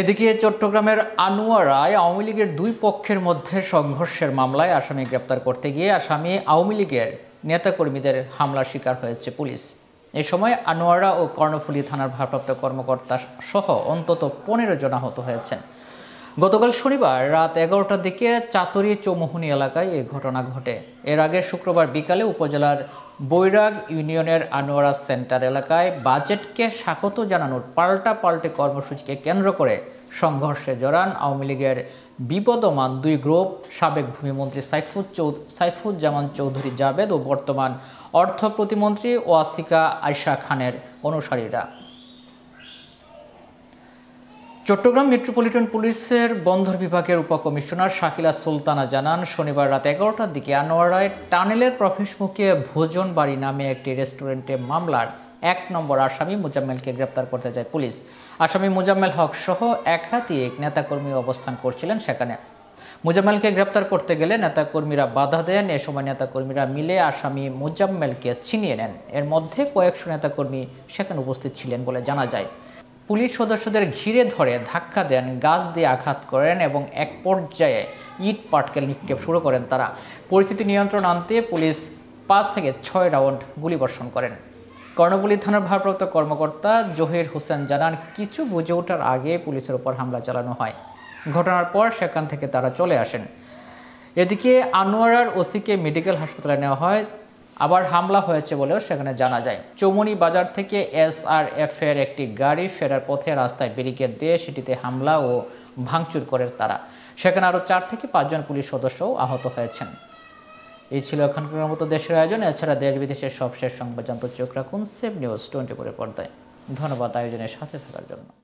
এদিকে চট্টগ্রামের আনোয়ারায় আওয়ামী লীগের দুই পক্ষের মধ্যে সংঘর্ষের মামলায় আসামি গ্রেপ্তার করতে গিয়ে আওয়ামী লীগের নেতাকর্মীদের হামলার শিকার হয়েছে পুলিশ। এ সময় আনোয়ারা ও কর্ণফুলী থানার ভারপ্রাপ্ত কর্মকর্তা সহ অন্তত 15 জন আহত হয়েছেন। গতকাল শনিবার রাত 11টার দিকে চাতুরী চৌমুহনী এলাকায় এই ঘটনা ঘটে। এর আগে শুক্রবার বিকালে উপজেলার বৈরাগ ইউনিয়নের আনোয়ারা সেন্টার এলাকায় বাজেটকে স্বাগত জানানোর পাল্টাপাল্টি কর্মসূচিকে কেন্দ্র করে সংঘর্ষে জড়ান আওয়ামী লীগের বিবদমান দুই গ্রুপ সাবেক ভূমিমন্ত্রী সাইফুজ্জামান চৌধুরী জাবেদ ও বর্তমান অর্থ প্রতিমন্ত্রী ওয়াসিকা আয়শা খানের অনুসারীরা। চট্টগ্রাম মেট্রোপলিটন পুলিশের বন্দর বিভাগের উপকমিশনার শাকিলা সুলতানা জানান, শনিবার রাত 11টার দিকে আনোয়ারায় টানেলের প্রবেশমুখে ভোজন বাড়ি নামে একটি রেস্টুরেন্টে মামলার 1 নম্বর আসামি মুজাম্মেলকে গ্রেপ্তার করতে যায় পুলিশ। আসামি মুজাম্মেল হক সহ একাধিক নেতাকর্মী অবস্থান করছিলেন সেখানে। মুজাম্মেলকে গ্রেপ্তার করতে গেলে নেতাকর্মীরা বাধা দেন। এ সময় নেতাকর্মীরা মিলে আসামি মুজাম্মেলকে ছিনিয়ে নেন। এর মধ্যে কয়েকশো নেতাকর্মী সেখানে উপস্থিত ছিলেন বলে জানা যায়। পুলিশ সদস্যদের ঘিরে ধরে ধাক্কা দেন, গাছ দিয়ে আঘাত করেন এবং এক পর্যায়ে ইট পাটকেল নিক্ষেপ শুরু করেন তারা। পরিস্থিতি নিয়ন্ত্রণ আনতে পুলিশ 5 থেকে 6 রাউন্ড গুলিবর্ষণ করেন। কর্ণফুলী থানার ভারপ্রাপ্ত কর্মকর্তা জহির হোসেন জানান, কিছু বুঝে ওঠার আগে পুলিশের উপর হামলা চালানো হয়। ঘটনার পর সেখান থেকে তারা চলে আসেন। এদিকে আনোয়ারার ওসিকে মেডিকেল হাসপাতালে নেওয়া হয়। আবার হামলা হয়েছে বলেও সেখানে জানা যায়। চৌমুহনী বাজার থেকে SRF এর একটি গাড়ি ফেরার পথে রাস্তায় ব্যারিকেড দিয়ে সেটিতে হামলা ও ভাঙচুর করে তারা। সেখানে আরও 4 থেকে 5 জন পুলিশ সদস্যও আহত হয়েছেন। এই ছিল এখনকার মতো দেশের আয়োজন। এছাড়া দেশ বিদেশের সবশেষ সংবাদ জানতে চোখ রাখুন সেভ নিউজ 24 পর্দায়। ধন্যবাদ আয়োজনের সাথে থাকার জন্য।